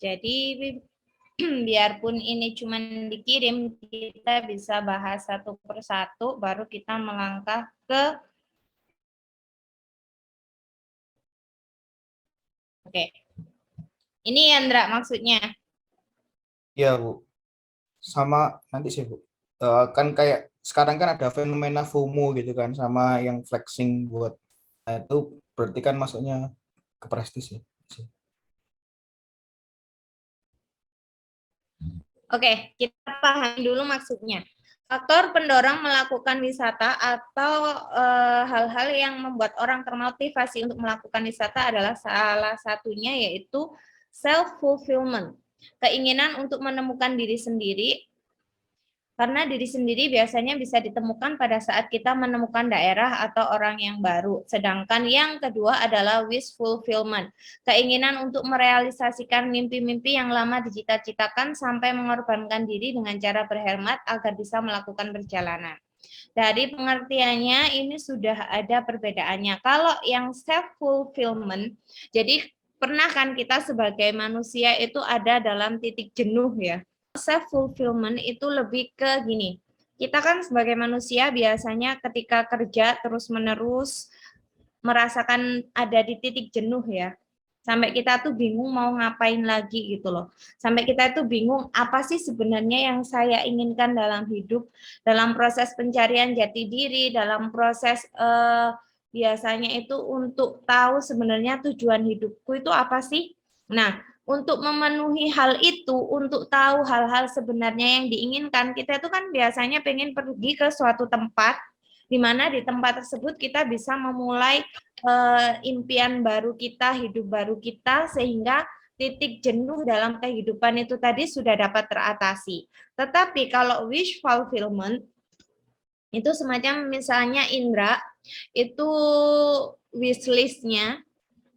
Jadi biarpun ini cuma dikirim, kita bisa bahas satu persatu, baru kita melangkah ke Oke. Ini Yandra maksudnya. Iya, Bu. Sama nanti sih, Bu. Kan kayak sekarang kan ada fenomena FOMO gitu kan, sama yang flexing buat, nah, itu berarti kan masuknya ke prestis ya. Oke, kita pahami dulu maksudnya. Faktor pendorong melakukan wisata atau hal-hal yang membuat orang termotivasi untuk melakukan wisata adalah salah satunya yaitu self-fulfillment. Keinginan untuk menemukan diri sendiri, karena diri sendiri biasanya bisa ditemukan pada saat kita menemukan daerah atau orang yang baru. Sedangkan yang kedua adalah wish fulfillment, keinginan untuk merealisasikan mimpi-mimpi yang lama dicita-citakan sampai mengorbankan diri dengan cara berhemat agar bisa melakukan perjalanan. Dari pengertiannya ini sudah ada perbedaannya. Kalau yang self fulfillment, jadi pernah kan kita sebagai manusia itu ada dalam titik jenuh ya. Self fulfillment itu lebih ke gini. Kita kan sebagai manusia biasanya ketika kerja terus-menerus merasakan ada di titik jenuh ya. Sampai kita tuh bingung mau ngapain lagi gitu loh. Sampai kita tuh bingung apa sih sebenarnya yang saya inginkan dalam hidup, dalam proses pencarian jati diri, dalam proses biasanya itu untuk tahu sebenarnya tujuan hidupku itu apa sih. Nah, untuk memenuhi hal itu, untuk tahu hal-hal sebenarnya yang diinginkan, kita itu kan biasanya pengen pergi ke suatu tempat, di mana di tempat tersebut kita bisa memulai impian baru kita, hidup baru kita, sehingga titik jenuh dalam kehidupan itu tadi sudah dapat teratasi. Tetapi kalau wish fulfillment, itu semacam misalnya Indra, itu wishlist-nya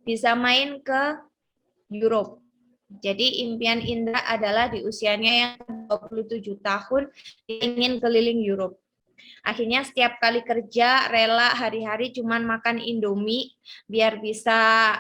bisa main ke Europe. Jadi impian Indra adalah di usianya yang 27 tahun ingin keliling Europe. Akhirnya setiap kali kerja rela hari-hari cuman makan Indomie biar bisa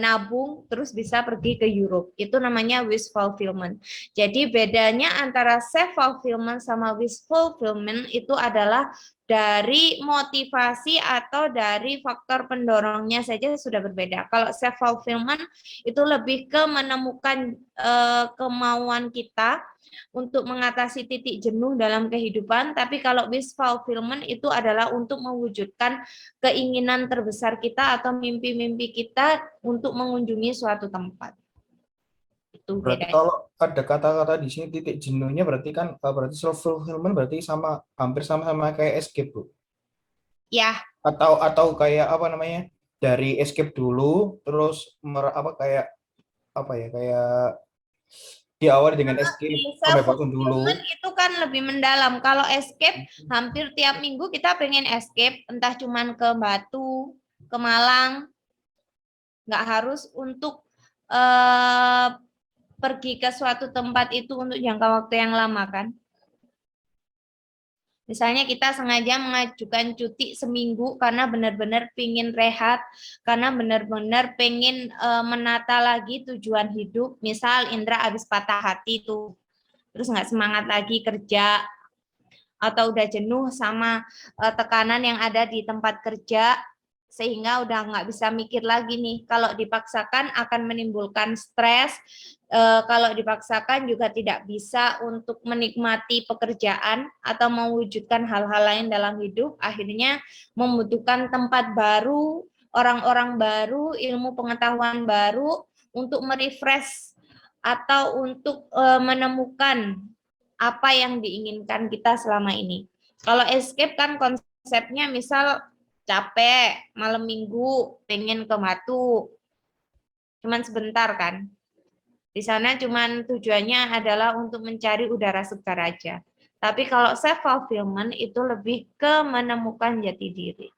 nabung terus bisa pergi ke Europe. Itu namanya wish fulfillment. Jadi bedanya antara self fulfillment sama wish fulfillment itu adalah dari motivasi atau dari faktor pendorongnya saja sudah berbeda. Kalau self fulfillment itu lebih ke menemukan kemauan kita untuk mengatasi titik jenuh dalam kehidupan, tapi kalau wish fulfillment itu adalah untuk mewujudkan keinginan terbesar kita atau mimpi-mimpi kita untuk mengunjungi suatu tempat. Itu Berarti bedanya. kalau ada kata-kata di sini titik jenuhnya berarti kan, berarti self fulfillment berarti sama, hampir sama-sama kayak escape, Bu. Ya, Atau kayak apa namanya? Dari escape dulu terus apa kayak apa ya? Kayak diawali dengan escape self kebebasan fulfillment dulu. itu kan lebih mendalam. Kalau escape, hampir tiap minggu kita pengen escape, entah cuman ke Batu, ke Malang, nggak harus untuk eh, pergi ke suatu tempat itu untuk jangka waktu yang lama kan. Misalnya kita sengaja mengajukan cuti seminggu karena benar-benar pengen rehat, karena benar-benar pengen menata lagi tujuan hidup. Misal Indra habis patah hati tuh, terus nggak semangat lagi kerja, atau udah jenuh sama tekanan yang ada di tempat kerja, sehingga udah nggak bisa mikir lagi nih. Kalau dipaksakan akan menimbulkan stres, kalau dipaksakan juga tidak bisa untuk menikmati pekerjaan atau mewujudkan hal-hal lain dalam hidup, akhirnya membutuhkan tempat baru, orang-orang baru, ilmu pengetahuan baru untuk merefresh atau untuk menemukan apa yang diinginkan kita selama ini. Kalau escape kan konsepnya misal capek, malam minggu, pengen ke Batu, cuman sebentar kan. Di sana cuman tujuannya adalah untuk mencari udara segar aja. Tapi kalau self fulfillment itu lebih ke menemukan jati diri.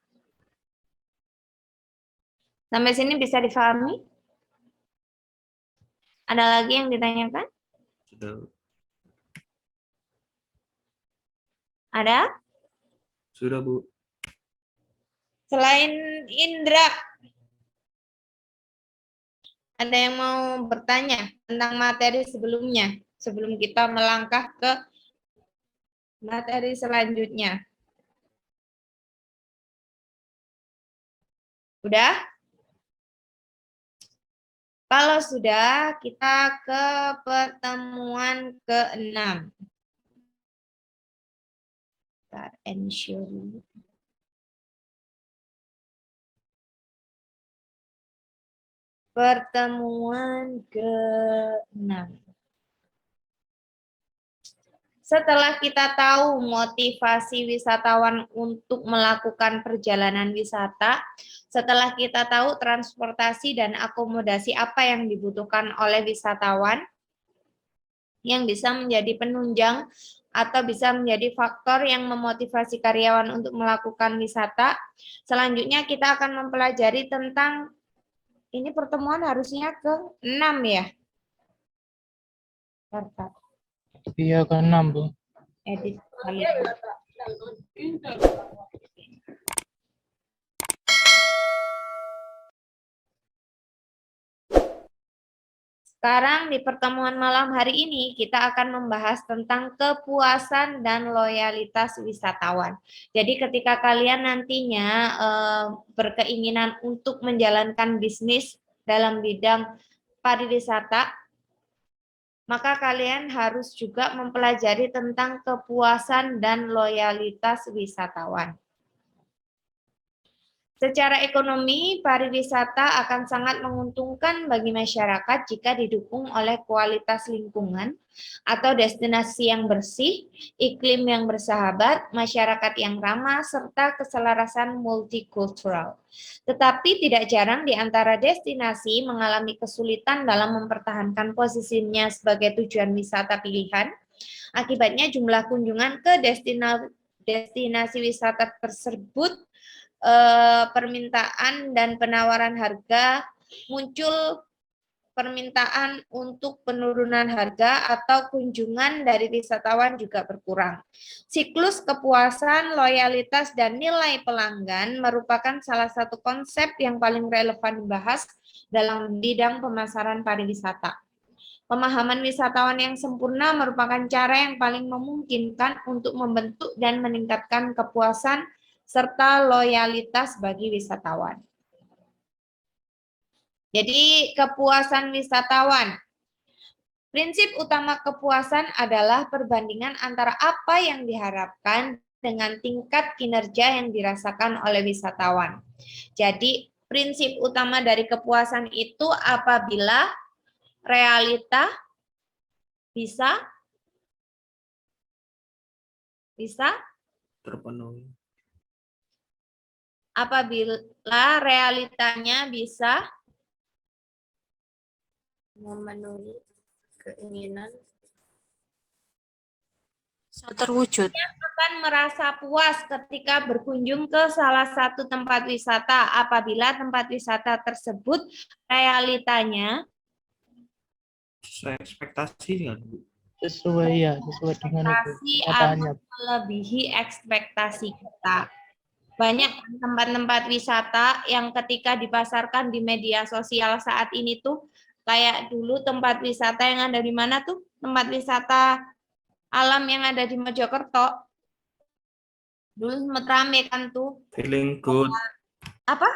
Sampai sini bisa difahami? Ada lagi yang ditanyakan? Sudah, Ada? sudah Bu. Selain Indra, Ada yang mau bertanya tentang materi sebelumnya, sebelum kita melangkah ke materi selanjutnya? Udah? Kalau sudah, kita ke pertemuan ke-6. Ensure. Pertemuan ke-6. Setelah kita tahu motivasi wisatawan untuk melakukan perjalanan wisata, setelah kita tahu transportasi dan akomodasi apa yang dibutuhkan oleh wisatawan, yang bisa menjadi penunjang atau bisa menjadi faktor yang memotivasi karyawan untuk melakukan wisata. Selanjutnya kita akan mempelajari tentang, ini pertemuan harusnya ke-6 ya. Iya, ke-6, Bu. Edit kali. Sekarang di pertemuan malam hari ini kita akan membahas tentang kepuasan dan loyalitas wisatawan. Jadi ketika kalian nantinya berkeinginan untuk menjalankan bisnis dalam bidang pariwisata, maka kalian harus juga mempelajari tentang kepuasan dan loyalitas wisatawan. Secara ekonomi, pariwisata akan sangat menguntungkan bagi masyarakat jika didukung oleh kualitas lingkungan atau destinasi yang bersih, iklim yang bersahabat, masyarakat yang ramah, serta keselarasan multikultural. Tetapi tidak jarang di antara destinasi mengalami kesulitan dalam mempertahankan posisinya sebagai tujuan wisata pilihan. Akibatnya jumlah kunjungan ke destinasi wisata tersebut, permintaan dan penawaran harga, muncul permintaan untuk penurunan harga atau kunjungan dari wisatawan juga berkurang. Siklus kepuasan, loyalitas, dan nilai pelanggan merupakan salah satu konsep yang paling relevan dibahas dalam bidang pemasaran pariwisata. Pemahaman wisatawan yang sempurna merupakan cara yang paling memungkinkan untuk membentuk dan meningkatkan kepuasan serta loyalitas bagi wisatawan. Jadi kepuasan wisatawan. Prinsip utama kepuasan adalah perbandingan antara apa yang diharapkan dengan tingkat kinerja yang dirasakan oleh wisatawan. Jadi prinsip utama dari kepuasan itu apabila realita bisa Terpenuhi. Apabila realitanya bisa memenuhi keinginan, terwujud. akan merasa puas ketika berkunjung ke salah satu tempat wisata apabila tempat wisata tersebut realitanya Sesuai ekspektasi kan, Bu? Sesuai dengan itu ekspektasi kenyataannya. atau melebihi ekspektasi kita. Banyak tempat-tempat wisata yang ketika dipasarkan di media sosial saat ini tuh kayak dulu tempat wisata yang ada di mana tuh? Tempat wisata alam yang ada di Mojokerto. Dulu sempat rame kan tuh. Feeling good. Apa?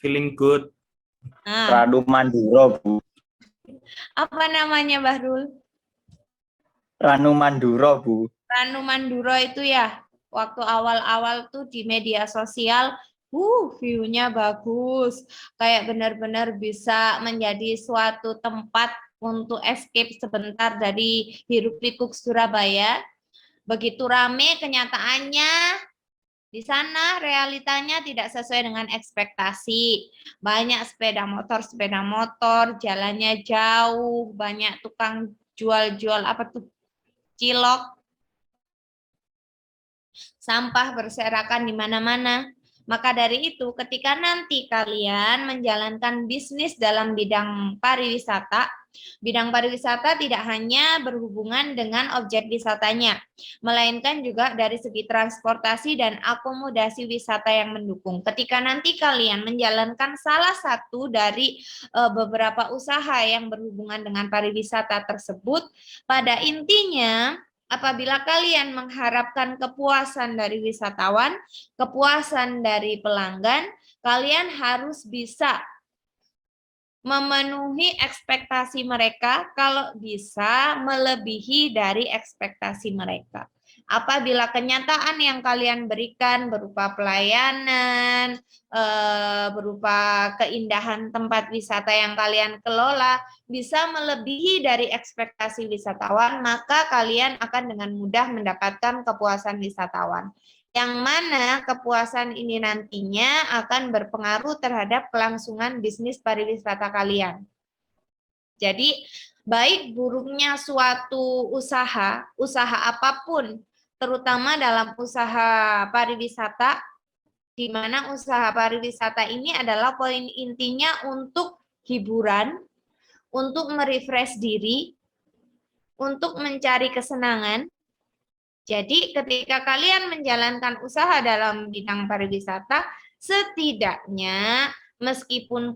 Feeling good. Nah, Ranu Manduro, Bu. apa namanya, Bahrul? Ranu Manduro, Bu. Ranu Manduro itu ya, waktu awal-awal tuh di media sosial, view-nya bagus, kayak benar-benar bisa menjadi suatu tempat untuk escape sebentar dari hiruk-pikuk Surabaya. Begitu rame, kenyataannya di sana realitanya tidak sesuai dengan ekspektasi. Banyak sepeda motor, jalannya jauh, banyak tukang jual-jual apa tuh? Cilok. Sampah berserakan di mana-mana. Maka dari itu, ketika nanti kalian menjalankan bisnis dalam bidang pariwisata, Bidang pariwisata tidak hanya berhubungan dengan objek wisatanya, melainkan juga dari segi transportasi dan akomodasi wisata yang mendukung. Ketika nanti kalian menjalankan salah satu dari beberapa usaha yang berhubungan dengan pariwisata tersebut, pada intinya apabila kalian mengharapkan kepuasan dari wisatawan, kepuasan dari pelanggan, kalian harus bisa memenuhi ekspektasi mereka, kalau bisa melebihi dari ekspektasi mereka. Apabila kenyataan yang kalian berikan berupa pelayanan, berupa keindahan tempat wisata yang kalian kelola, bisa melebihi dari ekspektasi wisatawan, maka kalian akan dengan mudah mendapatkan kepuasan wisatawan. Yang mana kepuasan ini nantinya akan berpengaruh terhadap kelangsungan bisnis pariwisata kalian. Jadi, baik buruknya suatu usaha apapun, terutama dalam usaha pariwisata, di mana usaha pariwisata ini adalah poin intinya untuk hiburan, untuk merefresh diri, untuk mencari kesenangan. Jadi ketika kalian menjalankan usaha dalam bidang pariwisata, setidaknya meskipun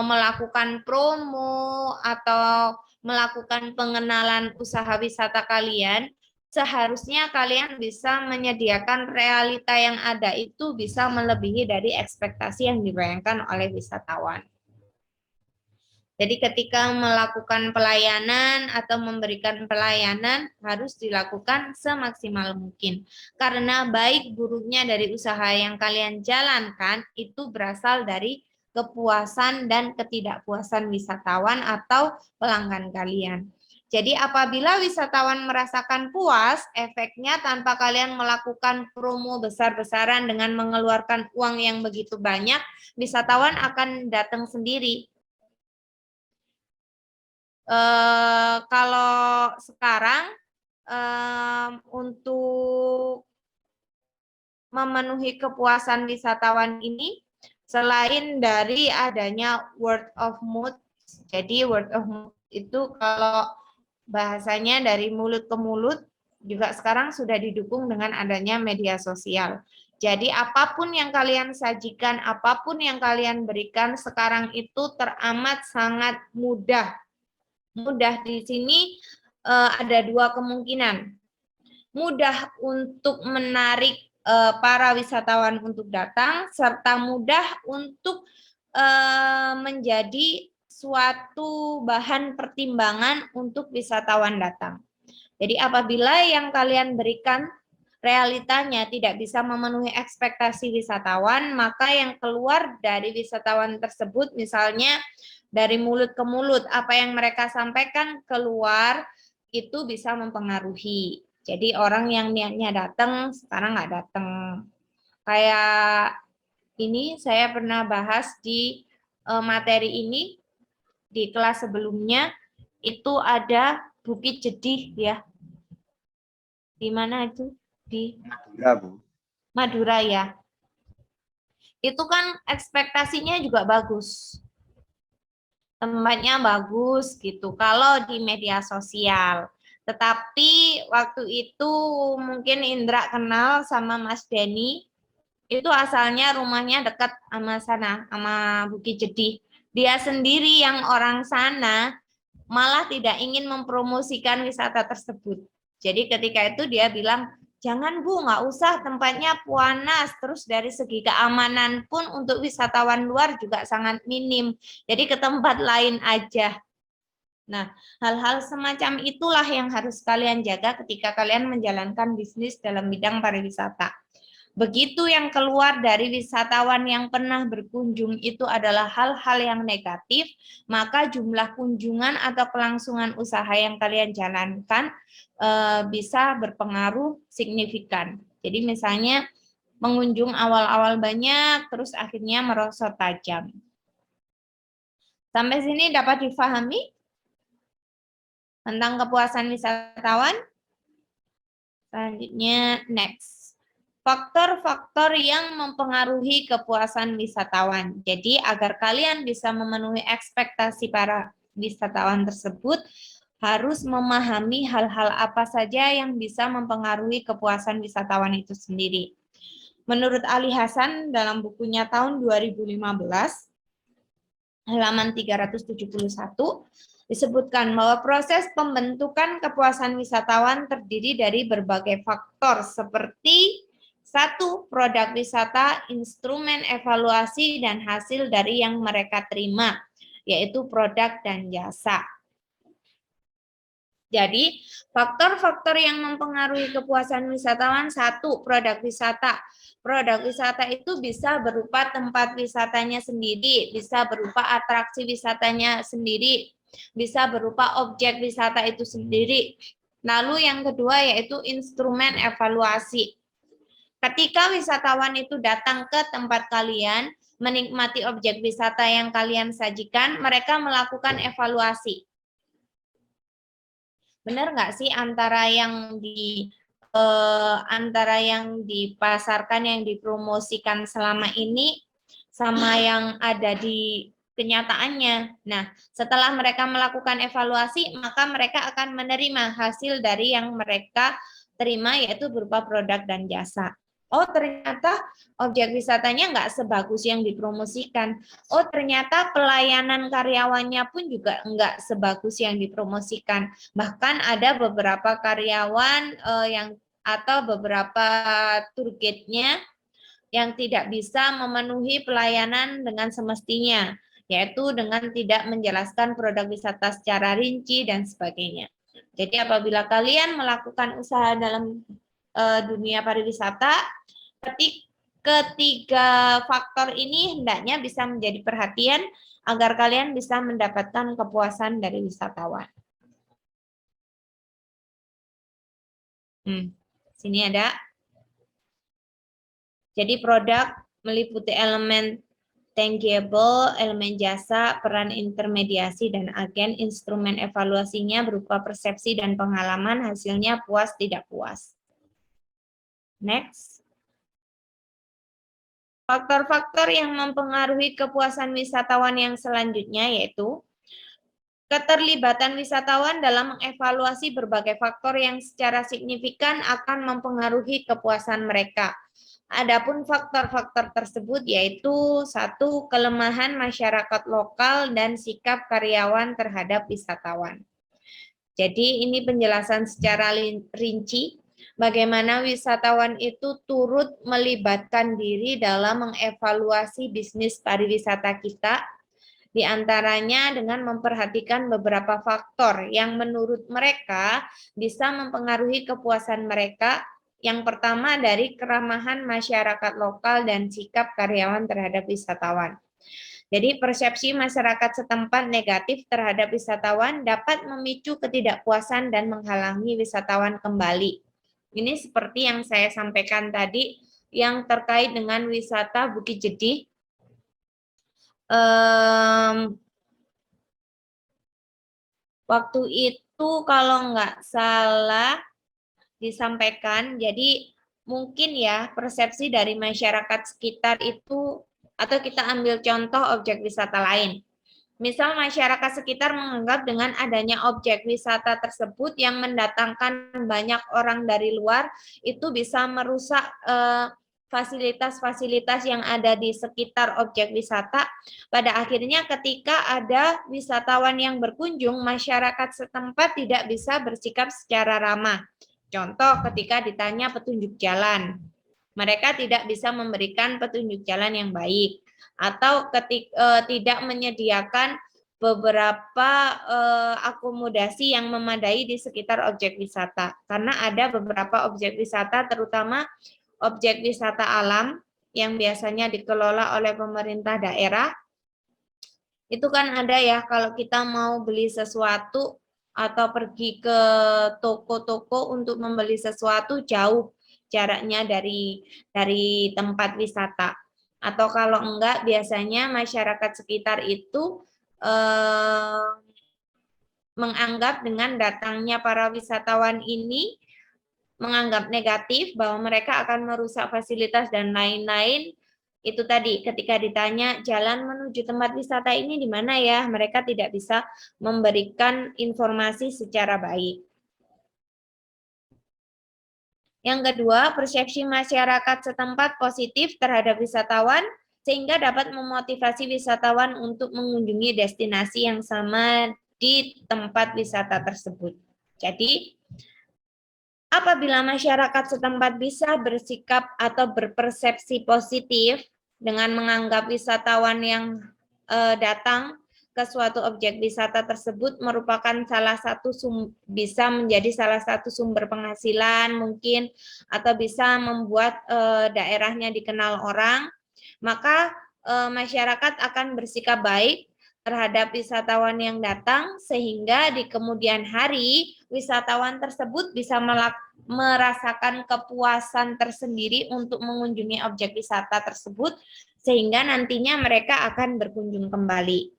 melakukan promo atau melakukan pengenalan usaha wisata kalian, seharusnya kalian bisa menyediakan realita yang ada itu bisa melebihi dari ekspektasi yang dibayangkan oleh wisatawan. Jadi ketika melakukan pelayanan atau memberikan pelayanan harus dilakukan semaksimal mungkin. Karena baik buruknya dari usaha yang kalian jalankan itu berasal dari kepuasan dan ketidakpuasan wisatawan atau pelanggan kalian. Jadi apabila wisatawan merasakan puas, efeknya tanpa kalian melakukan promo besar-besaran dengan mengeluarkan uang yang begitu banyak, wisatawan akan datang sendiri. Kalau sekarang untuk memenuhi kepuasan wisatawan ini, selain dari adanya word of mouth, jadi word of mouth itu kalau bahasanya dari mulut ke mulut, juga sekarang sudah didukung dengan adanya media sosial. Jadi apapun yang kalian sajikan, apapun yang kalian berikan sekarang itu teramat sangat mudah. Mudah di sini ada dua kemungkinan. Mudah untuk menarik para wisatawan untuk datang, serta mudah untuk menjadi suatu bahan pertimbangan untuk wisatawan datang. Jadi apabila yang kalian berikan realitanya tidak bisa memenuhi ekspektasi wisatawan, maka yang keluar dari wisatawan tersebut misalnya dari mulut ke mulut, apa yang mereka sampaikan keluar itu bisa mempengaruhi. Jadi orang yang niatnya datang sekarang nggak datang. Kayak ini saya pernah bahas di materi ini di kelas sebelumnya, itu ada Bukit Jedih ya. Di mana itu? Di Madura, Bu. Madura ya. Itu kan ekspektasinya juga bagus. Tempatnya bagus gitu kalau di media sosial. Tetapi waktu itu mungkin Indra kenal sama Mas Denny. Itu asalnya rumahnya dekat sama sana, sama Bukit Jedih. Dia sendiri yang orang sana malah tidak ingin mempromosikan wisata tersebut. Jadi ketika itu dia bilang, jangan Bu, nggak usah, tempatnya panas, terus dari segi keamanan pun untuk wisatawan luar juga sangat minim. Jadi ke tempat lain aja. Nah, hal-hal semacam itulah yang harus kalian jaga ketika kalian menjalankan bisnis dalam bidang pariwisata. Begitu yang keluar dari wisatawan yang pernah berkunjung itu adalah hal-hal yang negatif, maka jumlah kunjungan atau kelangsungan usaha yang kalian jalankan bisa berpengaruh signifikan. Jadi misalnya pengunjung awal-awal banyak, terus akhirnya merosot tajam. Sampai sini dapat difahami tentang kepuasan wisatawan? Selanjutnya, next. Faktor-faktor yang mempengaruhi kepuasan wisatawan. Jadi agar kalian bisa memenuhi ekspektasi para wisatawan tersebut harus memahami hal-hal apa saja yang bisa mempengaruhi kepuasan wisatawan itu sendiri. Menurut Ali Hasan dalam bukunya tahun 2015, halaman 371, disebutkan bahwa proses pembentukan kepuasan wisatawan terdiri dari berbagai faktor seperti 1. Produk wisata, instrumen evaluasi, dan hasil dari yang mereka terima, yaitu produk dan jasa. Jadi, faktor-faktor yang mempengaruhi kepuasan wisatawan, 1. Produk wisata. Produk wisata itu bisa berupa tempat wisatanya sendiri, bisa berupa atraksi wisatanya sendiri, bisa berupa objek wisata itu sendiri. Lalu yang kedua yaitu instrumen evaluasi. Ketika wisatawan itu datang ke tempat kalian, menikmati objek wisata yang kalian sajikan, mereka melakukan evaluasi. Benar nggak sih antara yang dipasarkan, yang dipromosikan selama ini sama yang ada di kenyataannya. Nah, setelah mereka melakukan evaluasi, maka mereka akan menerima hasil dari yang mereka terima, yaitu berupa produk dan jasa. Oh, ternyata objek wisatanya nggak sebagus yang dipromosikan. Oh, ternyata pelayanan karyawannya pun juga nggak sebagus yang dipromosikan. Bahkan ada beberapa karyawan atau beberapa tour guide-nya yang tidak bisa memenuhi pelayanan dengan semestinya, yaitu dengan tidak menjelaskan produk wisata secara rinci dan sebagainya. Jadi apabila kalian melakukan usaha dalam dunia pariwisata, ketiga faktor ini hendaknya bisa menjadi perhatian agar kalian bisa mendapatkan kepuasan dari wisatawan. Sini ada. Jadi produk meliputi elemen tangible, elemen jasa, peran intermediasi dan agen, instrumen evaluasinya berupa persepsi dan pengalaman, hasilnya puas tidak puas. Next. Faktor-faktor yang mempengaruhi kepuasan wisatawan yang selanjutnya yaitu keterlibatan wisatawan dalam mengevaluasi berbagai faktor yang secara signifikan akan mempengaruhi kepuasan mereka. Adapun faktor-faktor tersebut yaitu 1. Kelemahan masyarakat lokal dan sikap karyawan terhadap wisatawan. Jadi ini penjelasan secara rinci bagaimana wisatawan itu turut melibatkan diri dalam mengevaluasi bisnis pariwisata kita, di antaranya dengan memperhatikan beberapa faktor yang menurut mereka bisa mempengaruhi kepuasan mereka. Yang pertama dari keramahan masyarakat lokal dan sikap karyawan terhadap wisatawan. Jadi persepsi masyarakat setempat negatif terhadap wisatawan dapat memicu ketidakpuasan dan menghalangi wisatawan kembali. Ini seperti yang saya sampaikan tadi yang terkait dengan wisata Bukit Jedih. Waktu itu kalau nggak salah disampaikan, jadi mungkin ya persepsi dari masyarakat sekitar itu, atau kita ambil contoh objek wisata lain. Misal masyarakat sekitar menganggap dengan adanya objek wisata tersebut yang mendatangkan banyak orang dari luar, itu bisa merusak fasilitas-fasilitas yang ada di sekitar objek wisata. Pada akhirnya ketika ada wisatawan yang berkunjung, masyarakat setempat tidak bisa bersikap secara ramah. Contoh ketika ditanya petunjuk jalan, mereka tidak bisa memberikan petunjuk jalan yang baik, atau tidak menyediakan beberapa akomodasi yang memadai di sekitar objek wisata. Karena ada beberapa objek wisata, terutama objek wisata alam yang biasanya dikelola oleh pemerintah daerah. Itu kan ada ya, kalau kita mau beli sesuatu atau pergi ke toko-toko untuk membeli sesuatu, jauh jaraknya dari tempat wisata. Atau kalau enggak, biasanya masyarakat sekitar itu menganggap dengan datangnya para wisatawan ini, menganggap negatif bahwa mereka akan merusak fasilitas dan lain-lain, Itu tadi, ketika ditanya jalan menuju tempat wisata ini di mana ya, mereka tidak bisa memberikan informasi secara baik. Yang kedua, persepsi masyarakat setempat positif terhadap wisatawan, sehingga dapat memotivasi wisatawan untuk mengunjungi destinasi yang sama di tempat wisata tersebut. Jadi, apabila masyarakat setempat bisa bersikap atau berpersepsi positif dengan menganggap wisatawan yang datang ke suatu objek wisata tersebut merupakan bisa menjadi salah satu sumber penghasilan mungkin, atau bisa membuat daerahnya dikenal orang, maka masyarakat akan bersikap baik terhadap wisatawan yang datang, sehingga di kemudian hari wisatawan tersebut bisa merasakan kepuasan tersendiri untuk mengunjungi objek wisata tersebut, sehingga nantinya mereka akan berkunjung kembali.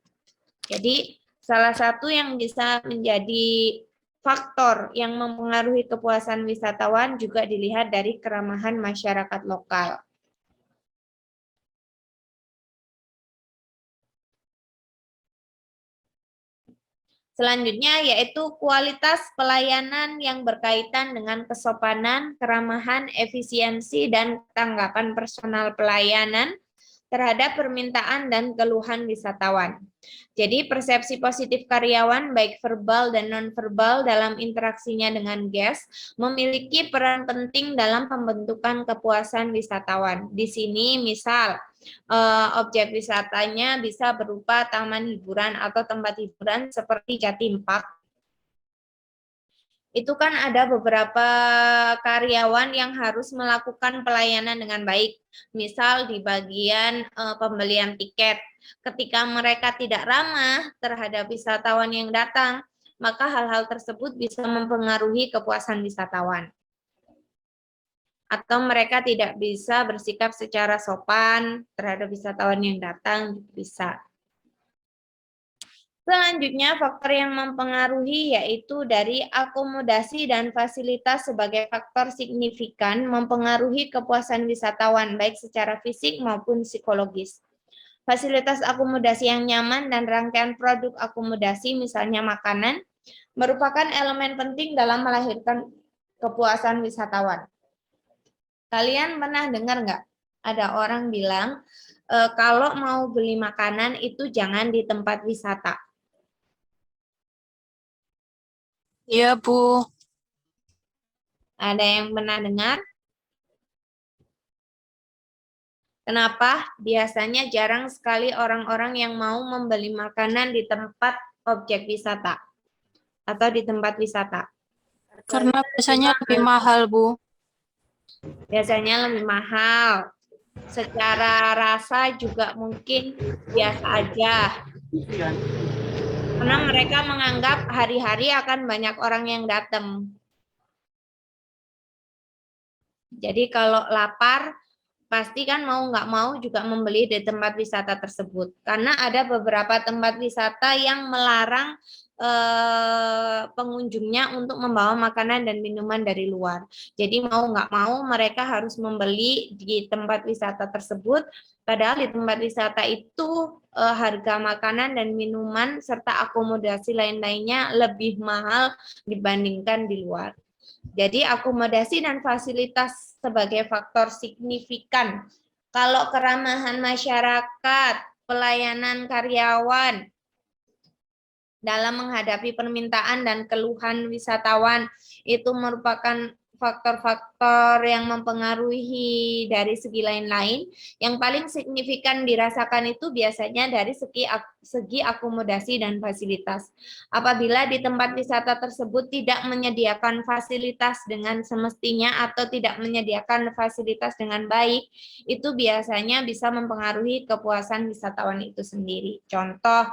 Jadi salah satu yang bisa menjadi faktor yang mempengaruhi kepuasan wisatawan juga dilihat dari keramahan masyarakat lokal. Selanjutnya yaitu kualitas pelayanan yang berkaitan dengan kesopanan, keramahan, efisiensi, dan tanggapan personal pelayanan terhadap permintaan dan keluhan wisatawan. Jadi persepsi positif karyawan baik verbal dan nonverbal dalam interaksinya dengan guest memiliki peran penting dalam pembentukan kepuasan wisatawan. Di sini misal objek wisatanya bisa berupa taman hiburan atau tempat hiburan seperti Jatim Park. Itu kan ada beberapa karyawan yang harus melakukan pelayanan dengan baik. Misal di bagian pembelian tiket, ketika mereka tidak ramah terhadap wisatawan yang datang, maka hal-hal tersebut bisa mempengaruhi kepuasan wisatawan. Atau mereka tidak bisa bersikap secara sopan terhadap wisatawan yang datang, bisa. Selanjutnya, faktor yang mempengaruhi yaitu dari akomodasi dan fasilitas sebagai faktor signifikan mempengaruhi kepuasan wisatawan, baik secara fisik maupun psikologis. Fasilitas akomodasi yang nyaman dan rangkaian produk akomodasi, misalnya makanan, merupakan elemen penting dalam melahirkan kepuasan wisatawan. Kalian pernah dengar nggak? Ada orang bilang, kalau mau beli makanan itu jangan di tempat wisata. Iya, Bu. Ada yang pernah dengar? Kenapa? Biasanya jarang sekali orang-orang yang mau membeli makanan di tempat objek wisata atau di tempat wisata. Karena biasanya lebih mahal, Bu. Biasanya lebih mahal. Secara rasa juga mungkin biasa aja. Karena mereka menganggap hari-hari akan banyak orang yang datang. Jadi kalau lapar, pasti kan mau nggak mau juga membeli di tempat wisata tersebut. Karena ada beberapa tempat wisata yang melarang pengunjungnya untuk membawa makanan dan minuman dari luar. Jadi mau nggak mau mereka harus membeli di tempat wisata tersebut, padahal di tempat wisata itu harga makanan dan minuman serta akomodasi lain-lainnya lebih mahal dibandingkan di luar. Jadi akomodasi dan fasilitas sebagai faktor signifikan. Kalau keramahan masyarakat, pelayanan karyawan, dalam menghadapi permintaan dan keluhan wisatawan itu merupakan faktor-faktor yang mempengaruhi dari segi lain-lain. Yang paling signifikan dirasakan itu biasanya dari segi akomodasi dan fasilitas. Apabila di tempat wisata tersebut tidak menyediakan fasilitas dengan semestinya atau tidak menyediakan fasilitas dengan baik, itu biasanya bisa mempengaruhi kepuasan wisatawan itu sendiri. Contoh,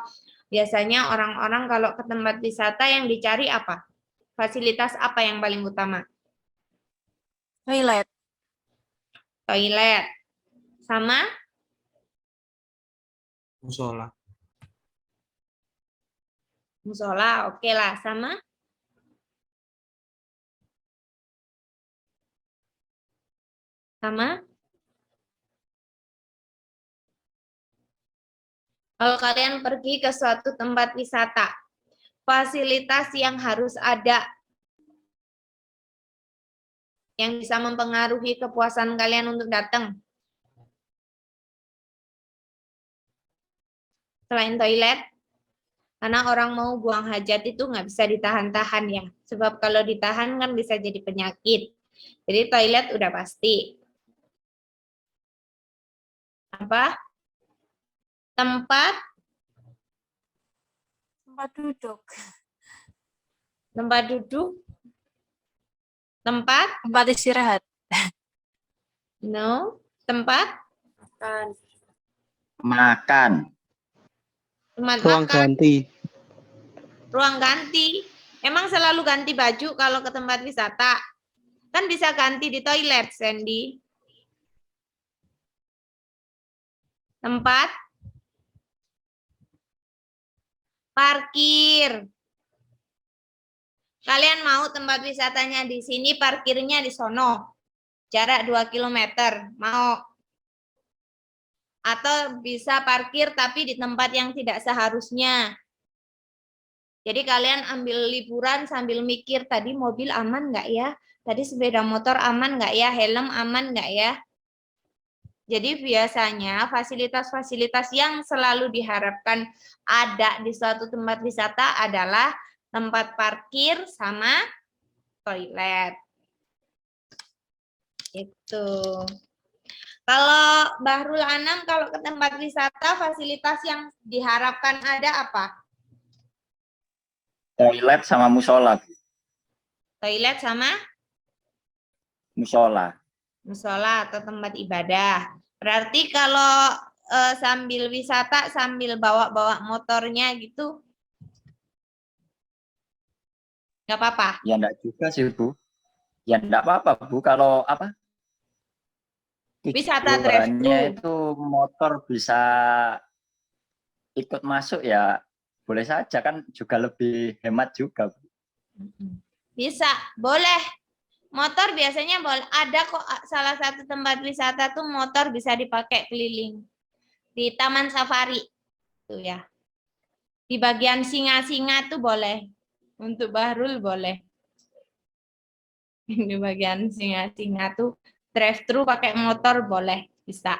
biasanya orang-orang kalau ke tempat wisata yang dicari apa? Fasilitas apa yang paling utama? Toilet. Toilet. Sama? Musola. Musola, oke lah. Sama? Sama? Kalau kalian pergi ke suatu tempat wisata, fasilitas yang harus ada yang bisa mempengaruhi kepuasan kalian untuk datang. Selain toilet, karena orang mau buang hajat itu nggak bisa ditahan-tahan ya. Sebab kalau ditahan kan bisa jadi penyakit. Jadi toilet udah pasti. Apa? Tempat duduk. tempat duduk, tempat Tempat istirahat. no, tempat Makan. tempat Ruang makan, ganti. ruang ganti. Emang selalu ganti baju kalau ke tempat wisata? Kan bisa ganti di toilet, Sandy. Tempat parkir. Kalian mau tempat wisatanya di sini, parkirnya di sono. Jarak 2 km. Mau? Atau bisa parkir tapi di tempat yang tidak seharusnya. Jadi kalian ambil liburan sambil mikir, tadi mobil aman nggak ya? Tadi sepeda motor aman nggak ya? Helm aman nggak ya? Jadi biasanya fasilitas-fasilitas yang selalu diharapkan ada di suatu tempat wisata adalah tempat parkir sama toilet. Itu. Kalau Bahrul Anam, kalau ke tempat wisata, fasilitas yang diharapkan ada apa? Toilet sama musola. Toilet sama Musola. musola atau tempat ibadah. Berarti kalau sambil wisata, sambil bawa-bawa motornya gitu, nggak apa-apa. Ya enggak juga sih, Bu. Ya enggak apa-apa, Bu. Kalau apa? Wisata Tujuannya drive-thru. itu motor bisa ikut masuk ya boleh saja, kan juga lebih hemat juga, Bu. Bisa, boleh. Motor biasanya boleh. Ada kok salah satu tempat wisata tuh motor bisa dipakai keliling. Di Taman Safari. Tuh ya. Di bagian singa-singa tuh boleh. Untuk Bahrul boleh. Di bagian singa-singa tuh drive-thru pakai motor boleh. Bisa.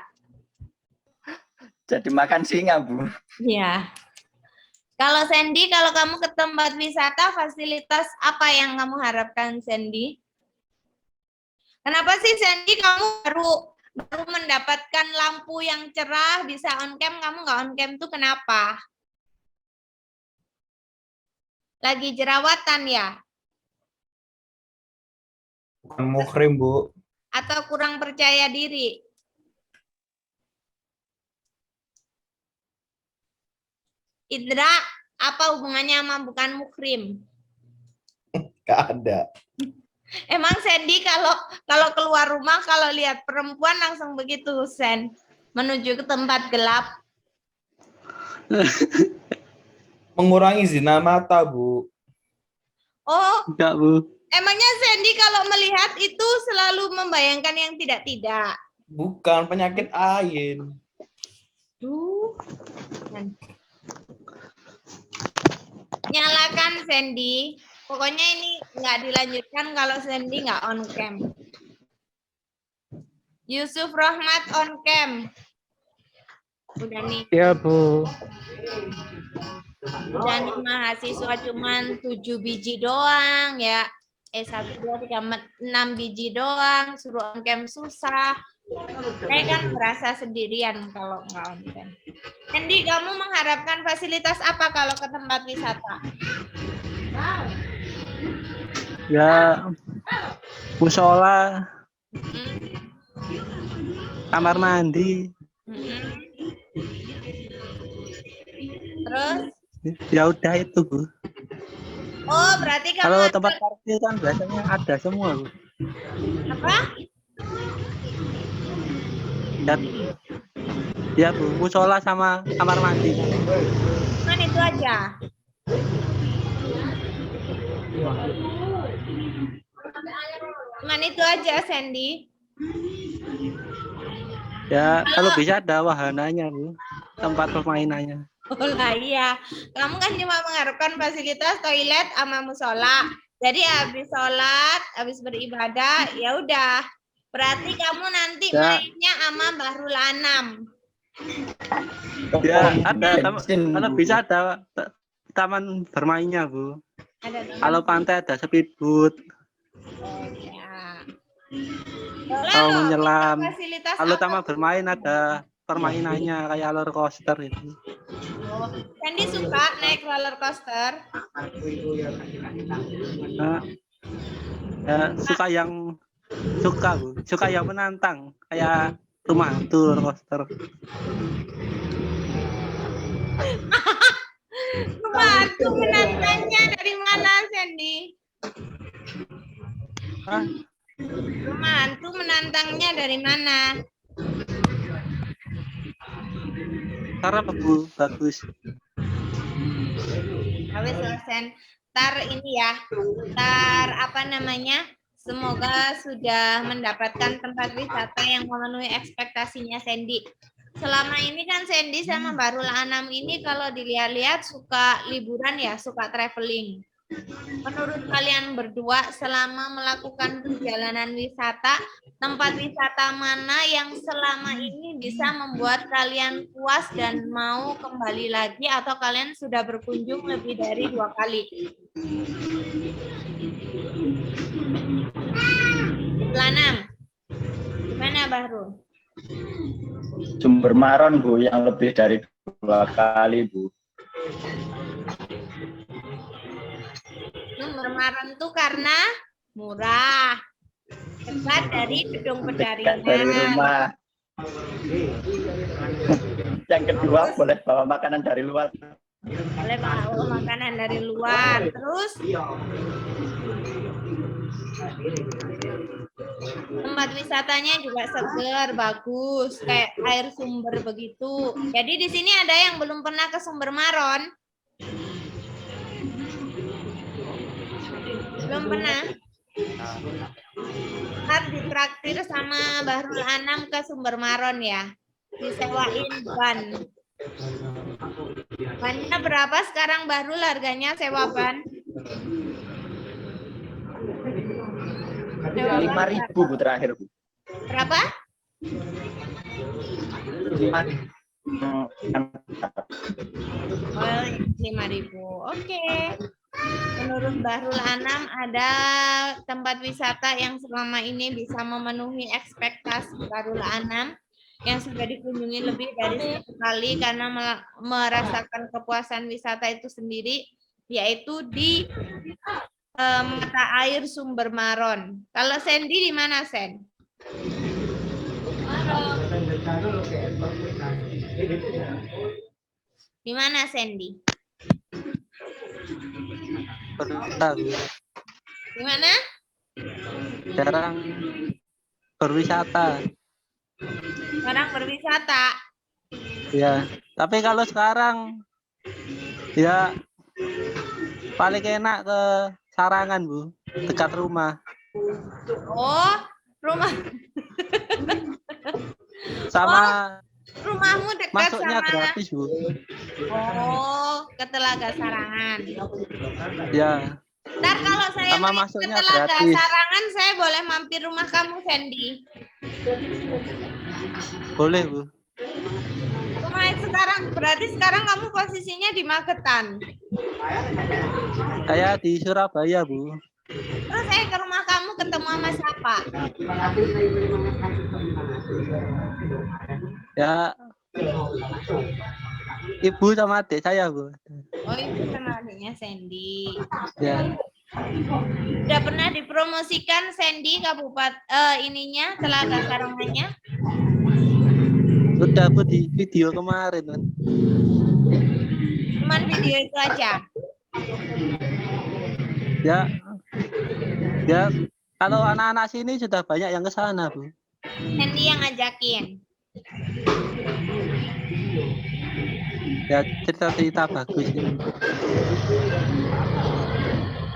Jadi makan singa, Bu. Iya. Kalau Sandy, kalau kamu ke tempat wisata, fasilitas apa yang kamu harapkan, Sandy? Kenapa sih, Sandy, kamu baru mendapatkan lampu yang cerah, bisa on cam, kamu nggak on cam tuh kenapa? Lagi jerawatan ya? Bukan muhrim, Bu. Atau kurang percaya diri? Indra, apa hubungannya sama bukan muhrim? Nggak ada. Emang Sandy kalau keluar rumah, kalau lihat perempuan langsung begitu, Sen, menuju ke tempat gelap? Mengurangi zina mata, Bu. Oh, Enggak, Bu. emangnya Sandy kalau melihat itu selalu membayangkan yang tidak-tidak? Bukan penyakit ain. Duh. Nyalakan Sandy. Pokoknya ini nggak dilanjutkan kalau Sandy nggak on cam. Yusuf Rahmat on cam. Udah nih. Ya, Bu. Udah nih mahasiswa cuman 7 biji doang ya. 1, 2, 3, 4, 6 biji doang. Suruh on cam susah. Saya kan merasa sendirian kalau nggak on cam. Sandy, kamu mengharapkan fasilitas apa kalau ke tempat wisata? Ya, musola, kamar mandi. Terus? Ya udah itu, Bu. Oh, berarti kamu Kalau tempat parkir kan biasanya ada semua, Bu. apa? Dan ya, Bu, musola sama kamar mandi. Cuman itu aja. Cuman itu aja, Sandy. Ya, kalau bisa ada wahananya, Bu. tempat permainannya. Oh lah iya, kamu kan cuma mengharapkan fasilitas toilet sama musola. Jadi habis sholat, habis beribadah, ya udah. Berarti kamu nanti Ya. mainnya sama Bahrul Anam. Ya, ada. Bensin, Kalau Bu. bisa ada taman bermainnya, Bu. Ada teman. Kalau pantai ada speedboat, Oh, ya. Boleh kalau loh, menyelam. minta fasilitas Kalau apa? taman bermain ada permainannya kayak roller coaster itu. Oh, Sandy suka naik roller coaster. Nah, ya, suka Bu, suka yang menantang kayak rumah hantu roller coaster. Bantu menantangnya dari mana, Sandy? Hah? Rumah hantu menantangnya dari mana? Karena bagus. Habis selesai. Ntar ini ya, ntar apa namanya? Semoga sudah mendapatkan tempat wisata yang memenuhi ekspektasinya Sandy. Selama ini kan Sandy sama Bahrul Anam ini kalau dilihat-lihat suka liburan ya, suka traveling. Menurut kalian berdua selama melakukan perjalanan wisata, tempat wisata mana yang selama ini bisa membuat kalian puas dan mau kembali lagi atau kalian sudah berkunjung lebih dari 2 kali? Lanam, gimana Bahrul? Sumber Maron, Bu, yang lebih dari 2 kali, Bu. Sumber Maron tuh karena murah, dekat dari gedung Dekat dari Pendaringan. rumah. Yang kedua, boleh bawa makanan dari luar. Boleh bawa makanan dari luar. Terus tempat wisatanya juga segar, bagus, kayak air sumber begitu. Jadi di sini ada yang belum pernah ke Sumber Maron? Belum pernah? Harus ditraktir sama Bahrul Anam ke Sumber Maron ya. Disewain ban. Bannya berapa sekarang Bahrul harganya sewa ban? 5.000, Bu, terakhir, Bu. Berapa? 5.000. Oh, 5.000. Oke. Menurut Bahrul Anam ada tempat wisata yang selama ini bisa memenuhi ekspektasi Bahrul Anam yang sudah dikunjungi lebih dari 1 kali karena merasakan kepuasan wisata itu sendiri, yaitu di mata air Sumber Maron. Kalau Sandy di mana, Sen? Di mana Sandy? Pernah, Bu. Di mana? Jarang berwisata. Orang berwisata. Ya, tapi kalau sekarang ya paling enak ke Sarangan, Bu, dekat rumah. Oh, rumah Sama rumahmu dekat masuknya sama. gratis, Bu. Oh, ke Telaga Sarangan. Ya, Ntar kalau saya sama main ke masuknya Telaga gratis. Sarangan, saya boleh mampir rumah kamu, Sandy. Boleh, Bu. Main sekarang, berarti sekarang kamu posisinya di Magetan. Saya di Surabaya, Bu. Terus saya ke rumah kamu ketemu sama siapa? Ya, ibu sama adik saya, Bu. Oh, itu sama adiknya Sandy. Ya, Udah pernah dipromosikan Sandy ininya Telaga Sarangannya? udah, Bu, di video kemarin, kan. Cuman video itu aja. Ya, kalau anak-anak sini sudah banyak yang ke sana, Bu. Sandy yang ngajakin. Ya, cerita-cerita bagus ini.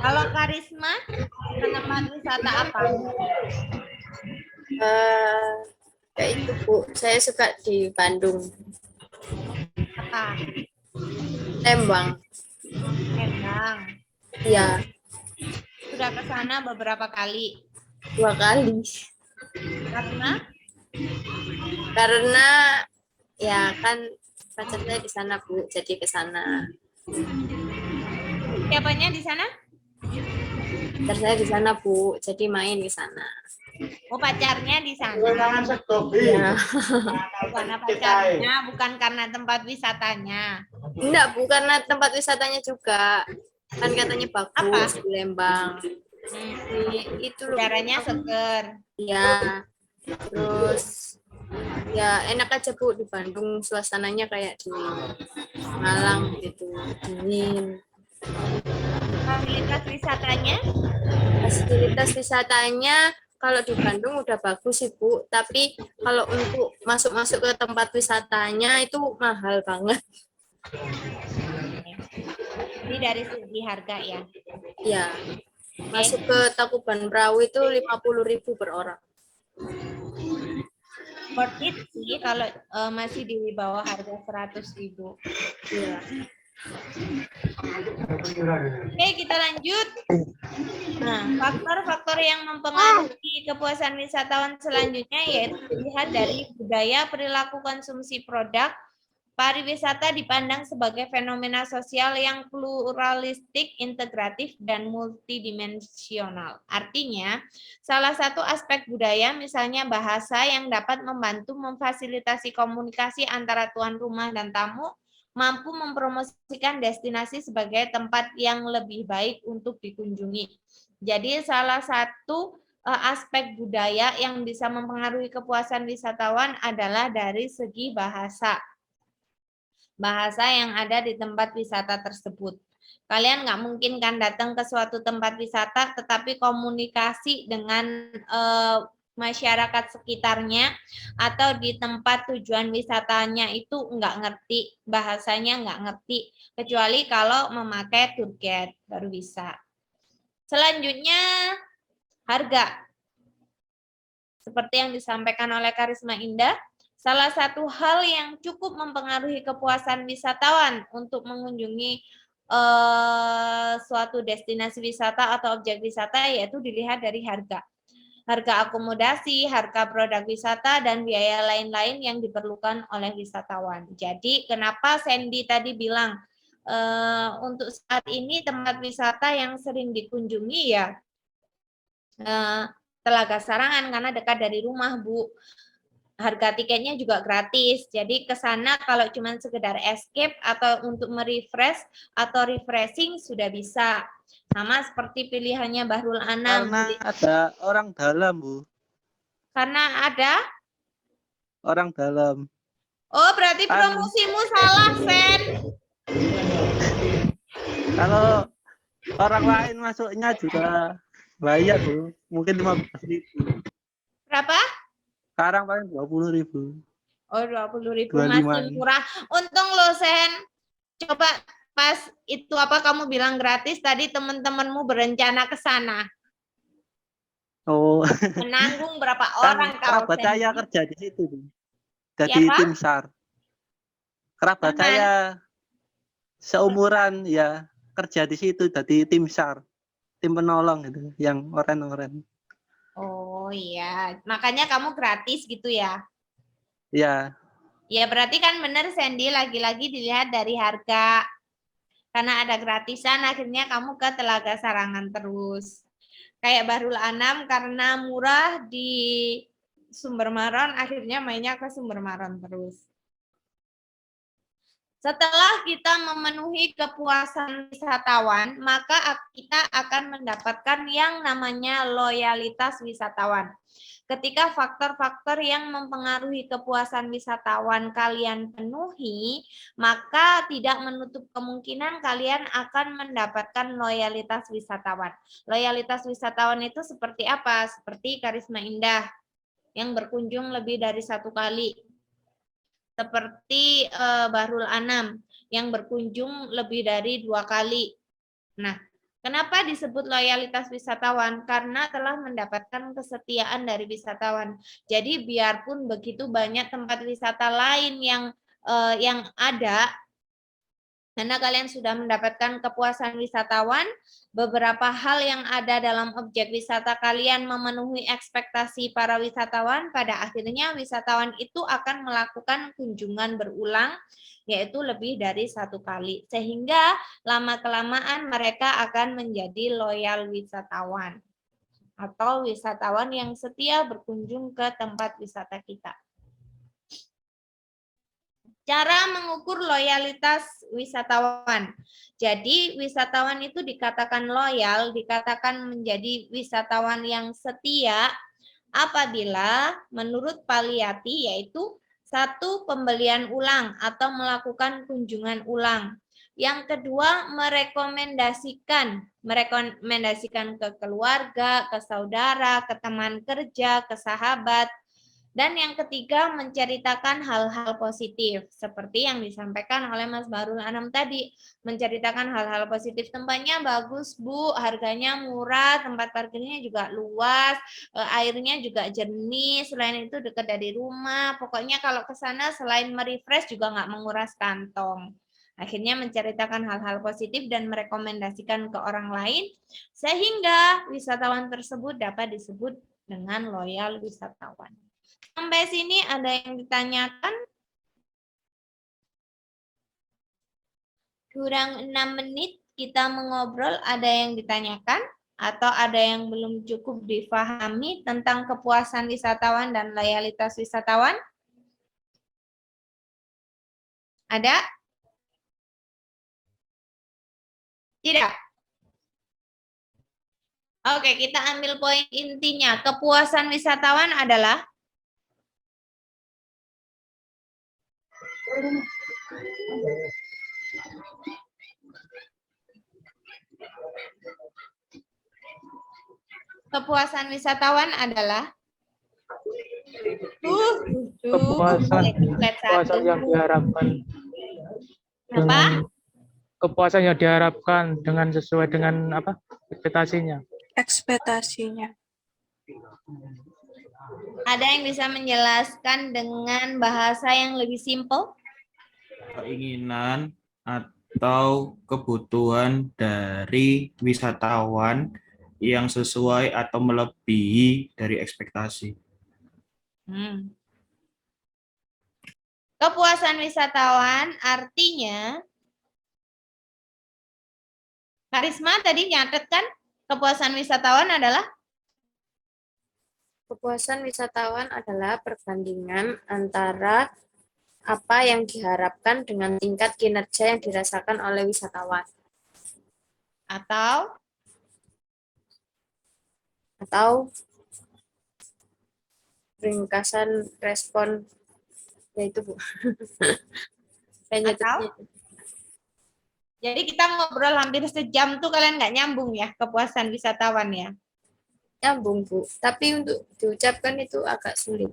Kalau Karisma, ke tempat wisata apa? Ya itu Bu, saya suka di Bandung. kota? Lembang. Lembang. Iya, Sudah ke sana beberapa kali. 2 kali. Karena ya kan pacar saya di sana, Bu, jadi ke sana. Siapanya di sana? Pacar saya di sana, Bu, jadi main ke sana. Oh, pacarnya di sana. Ya. Karena pacarnya, bukan karena tempat wisatanya. Enggak, Bu, karena tempat wisatanya juga. Kan katanya bagus di Lembang. Itu loh. Udaranya seger. Ya. Terus ya enak aja, Bu, di Bandung suasananya kayak di Malang gitu, dingin. Fasilitas wisatanya? Fasilitas wisatanya kalau di Bandung udah bagus sih, Bu, tapi kalau untuk masuk-masuk ke tempat wisatanya itu mahal banget. Ini dari segi harga ya. Ya. Masuk ke Tangkuban Perahu itu 50.000 per orang. Worth it sih kalau masih di bawah harga 100.000. Iya. Oke, kita lanjut. Nah, faktor-faktor yang mempengaruhi kepuasan wisatawan selanjutnya yaitu dilihat dari budaya, perilaku konsumsi produk. Pariwisata dipandang sebagai fenomena sosial yang pluralistik, integratif, dan multidimensional. Artinya, salah satu aspek budaya, misalnya bahasa, yang dapat membantu memfasilitasi komunikasi antara tuan rumah dan tamu, mampu mempromosikan destinasi sebagai tempat yang lebih baik untuk dikunjungi. Jadi, salah satu aspek budaya yang bisa mempengaruhi kepuasan wisatawan adalah dari segi bahasa. Bahasa yang ada di tempat wisata tersebut. Kalian nggak mungkin kan datang ke suatu tempat wisata tetapi komunikasi dengan masyarakat sekitarnya atau di tempat tujuan wisatanya itu nggak ngerti, bahasanya nggak ngerti, kecuali kalau memakai tour guide baru bisa. Selanjutnya, harga. Seperti yang disampaikan oleh Karisma Indah, salah satu hal yang cukup mempengaruhi kepuasan wisatawan untuk mengunjungi suatu destinasi wisata atau objek wisata yaitu dilihat dari harga. Harga akomodasi, harga produk wisata, dan biaya lain-lain yang diperlukan oleh wisatawan. Jadi kenapa Sandy tadi bilang untuk saat ini tempat wisata yang sering dikunjungi ya Telaga Sarangan karena dekat dari rumah, Bu. Harga tiketnya juga gratis. Jadi ke sana kalau cuma sekedar escape atau untuk merefresh atau refreshing sudah bisa. Sama seperti pilihannya Bahrul Anam. Karena ada orang dalam, Bu. Karena ada Orang dalam. Oh, berarti promosimu salah, Sen. Kalau orang lain masuknya juga bayar, Bu. Mungkin 15.000. Berapa? Sekarang paling 20.000. Oh, 20.000 25. masih murah. Untung lo, Sen. Coba pas itu apa kamu bilang gratis tadi teman-temanmu berencana ke sana. Oh, Menanggung berapa kan orang kau, kerabat Sen? saya kerja di situ, Bu. Jadi Siapa? tim SAR. Kerabat Teman. saya seumuran ya kerja di situ jadi tim SAR. Tim penolong gitu, yang oren-oren. Oh iya, makanya kamu gratis gitu ya? Ya, Ya berarti kan benar Sandy, lagi-lagi dilihat dari harga. Karena ada gratisan, akhirnya kamu ke Telaga Sarangan terus. Kayak Bahrul Anam karena murah di Sumber Maron, akhirnya mainnya ke Sumber Maron terus. Setelah kita memenuhi kepuasan wisatawan, maka kita akan mendapatkan yang namanya loyalitas wisatawan. Ketika faktor-faktor yang mempengaruhi kepuasan wisatawan kalian penuhi, maka tidak menutup kemungkinan kalian akan mendapatkan loyalitas wisatawan. Loyalitas wisatawan itu seperti apa? Seperti Karisma Indah yang berkunjung lebih dari 1 kali. Seperti Bahrul Anam yang berkunjung lebih dari 2 kali. Nah, kenapa disebut loyalitas wisatawan? Karena telah mendapatkan kesetiaan dari wisatawan. Jadi biarpun begitu banyak tempat wisata lain yang ada, Karena kalian sudah mendapatkan kepuasan wisatawan, beberapa hal yang ada dalam objek wisata kalian memenuhi ekspektasi para wisatawan, pada akhirnya wisatawan itu akan melakukan kunjungan berulang, yaitu lebih dari 1 kali. Sehingga lama-kelamaan mereka akan menjadi loyal wisatawan atau wisatawan yang setia berkunjung ke tempat wisata kita. Cara mengukur loyalitas wisatawan. Jadi wisatawan itu dikatakan loyal, dikatakan menjadi wisatawan yang setia apabila menurut Paliati yaitu 1, pembelian ulang atau melakukan kunjungan ulang. Yang kedua, merekomendasikan ke keluarga, ke saudara, ke teman kerja, ke sahabat. Dan yang ketiga, menceritakan hal-hal positif. Seperti yang disampaikan oleh Mas Bahrul Anam tadi. Menceritakan hal-hal positif. Tempatnya bagus, Bu. Harganya murah. Tempat parkirnya juga luas. Airnya juga jernih. Selain itu dekat dari rumah. Pokoknya kalau ke sana selain merefresh juga nggak menguras kantong. Akhirnya menceritakan hal-hal positif dan merekomendasikan ke orang lain. Sehingga wisatawan tersebut dapat disebut dengan loyal wisatawan. Sampai sini ada yang ditanyakan? Kurang 6 menit kita mengobrol, ada yang ditanyakan? Atau ada yang belum cukup difahami tentang kepuasan wisatawan dan loyalitas wisatawan? Ada? Tidak? Oke, kita ambil poin intinya. Kepuasan wisatawan adalah kepuasan wisatawan adalah kepuasan yang diharapkan apa? Kepuasan yang diharapkan dengan sesuai dengan apa ekspektasinya. Ekspektasinya. Ada yang bisa menjelaskan dengan bahasa yang lebih simpel? Keinginan atau kebutuhan dari wisatawan yang sesuai atau melebihi dari ekspektasi. Kepuasan wisatawan artinya, Karisma tadi nyatet kan? Kepuasan wisatawan adalah? Kepuasan wisatawan adalah perbandingan antara apa yang diharapkan dengan tingkat kinerja yang dirasakan oleh wisatawan. Atau ringkasan respon, yaitu Bu. Atau? Jadi kita ngobrol hampir sejam tuh kalian nggak nyambung ya kepuasan wisatawan ya? Nyambung Bu, tapi untuk diucapkan itu agak sulit.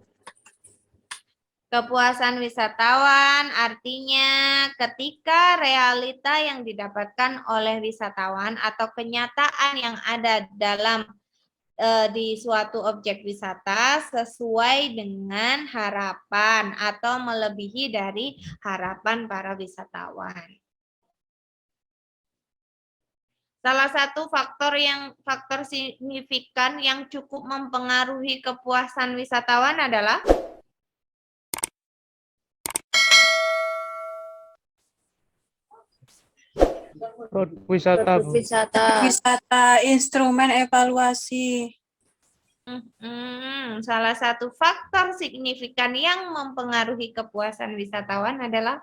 Kepuasan wisatawan artinya ketika realita yang didapatkan oleh wisatawan atau kenyataan yang ada dalam di suatu objek wisata sesuai dengan harapan atau melebihi dari harapan para wisatawan. Salah satu faktor signifikan yang cukup mempengaruhi kepuasan wisatawan adalah Wisata, Bu. Wisata, instrumen evaluasi. Salah satu faktor signifikan yang mempengaruhi kepuasan wisatawan adalah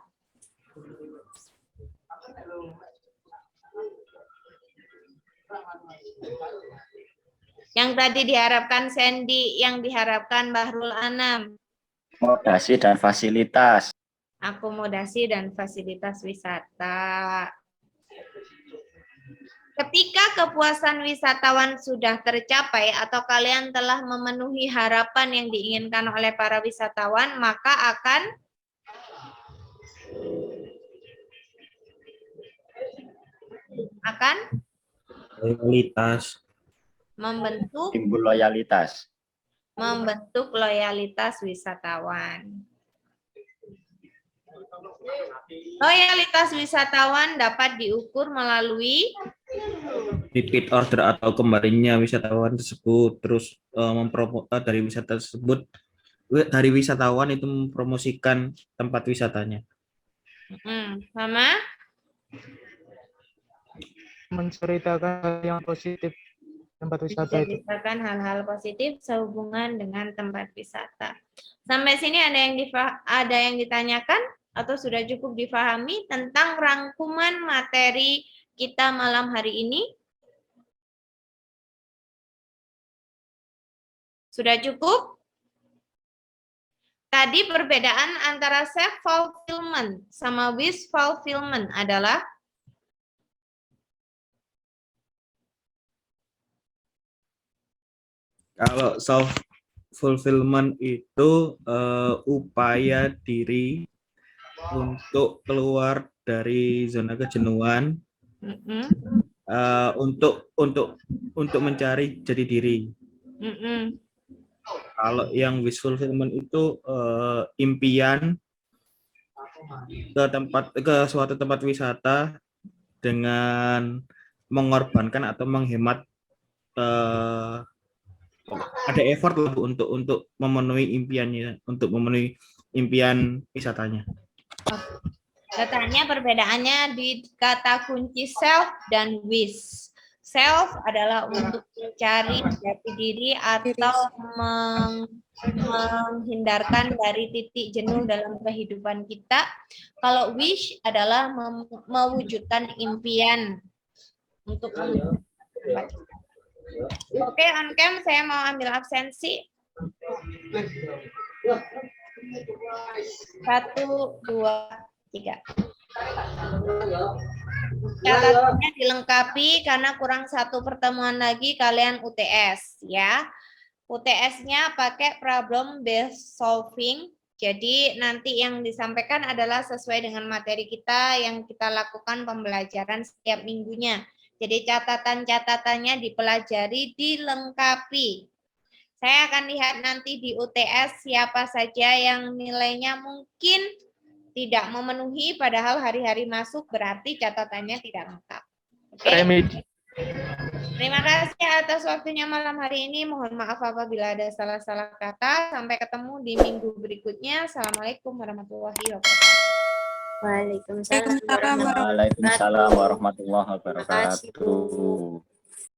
yang tadi diharapkan Sandy, yang diharapkan Bahrul Anam. Akomodasi dan fasilitas. Akomodasi dan fasilitas wisata. Ketika kepuasan wisatawan sudah tercapai atau kalian telah memenuhi harapan yang diinginkan oleh para wisatawan, maka akan Loyalitas. Timbul loyalitas. Membentuk loyalitas wisatawan. Loyalitas wisatawan dapat diukur melalui repeat order atau kembalinya wisatawan tersebut, terus dari wisata tersebut, dari wisatawan itu mempromosikan tempat wisatanya. Mama, Menceritakan hal yang positif tempat wisata itu. menceritakan hal-hal positif sehubungan dengan tempat wisata. Sampai sini ada yang ditanyakan atau sudah cukup difahami tentang rangkuman materi kita malam hari ini? Sudah cukup? Tadi perbedaan antara self fulfillment sama wish fulfillment adalah Kalau self fulfillment itu upaya diri untuk keluar dari zona kejenuhan, untuk mencari jati diri. Kalau yang wish fulfillment itu impian ke suatu tempat wisata dengan mengorbankan atau menghemat, ada effort lah untuk memenuhi impiannya, untuk memenuhi impian wisatanya. Katanya perbedaannya di kata kunci self dan wish. Self adalah untuk mencari jati diri atau menghindarkan dari titik jenuh dalam kehidupan kita. Kalau wish adalah mewujudkan impian untuk mewujudkan. Oke, on cam saya mau ambil absensi. 1, 2, 3. Catatannya dilengkapi karena kurang 1 pertemuan lagi kalian UTS ya. UTS-nya pakai problem based solving. Jadi nanti yang disampaikan adalah sesuai dengan materi kita yang kita lakukan pembelajaran setiap minggunya. Jadi catatan-catatannya dipelajari, dilengkapi. Saya akan lihat nanti di UTS siapa saja yang nilainya mungkin tidak memenuhi, padahal hari-hari masuk berarti catatannya tidak lengkap. Oke? Terima kasih atas waktunya malam hari ini. Mohon maaf apabila ada salah-salah kata. Sampai ketemu di minggu berikutnya. Assalamualaikum warahmatullahi wabarakatuh. Waalaikumsalam Waalaikumsalam warahmatullahi wabarakatuh.